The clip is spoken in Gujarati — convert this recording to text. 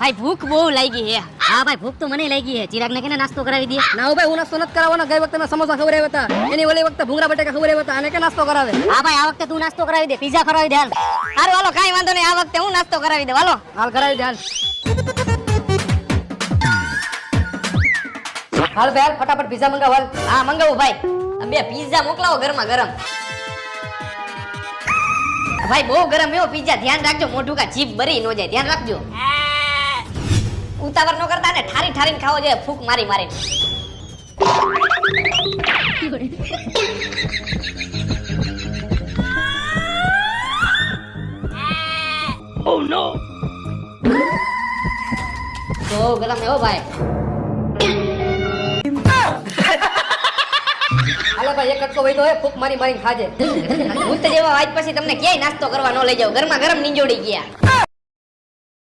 ભાઈ ભૂખ બહુ લાગી હે. હા ભાઈ ભૂખ તો મને લાગી હે. ચિરાગ ને કેને નાસ્તો કરાવી દે. ના ભાઈ હું નાસ્તો નથી કરાવવાનો. ગઈ વખતે મેં સમોસા ખવડાવ્યા હતા, એની ઓલી વખતે ભૂંગળા બટેકા ખવડાવ્યા હતા, અને કે નાસ્તો કરાવે. હા ભાઈ આ વખતે તું નાસ્તો કરાવી દે, પીઝા કરાવી દે. હાલ હારું હાલો કાઈ વાંધો નહીં, આ વખતે હું નાસ્તો કરાવી દે. હાલો હાલ કરાવી દે હાલ. હાલ ભાઈ હાલ ફટાફટ પીઝા મંગાવ હાલ. હા મંગાવું ભાઈ. બે પીઝા મોકલાવો ગરમા ગરમ. ભાઈ બહુ ગરમ એવો પીઝા, ધ્યાન રાખજો મોઢું કા જીભ બરી ન જાય, ધ્યાન રાખજો. ઉતાવળ ન કરતા ને, ઠારી ઠારીને ખાવો જોઈએ, ફૂંક મારી મારીને. Oh no. બહુ ગરમ એવો ભાઈ. હાલો ભાઈ એક કટકો વઈતો હે, ફૂક મારી મારીને ખાજે. ભૂત જેવા આજ પછી તમને ક્યાંય નાસ્તો કરવા ન લઈ જાવ, ગરમા ગરમ નીંજોડી ગયા.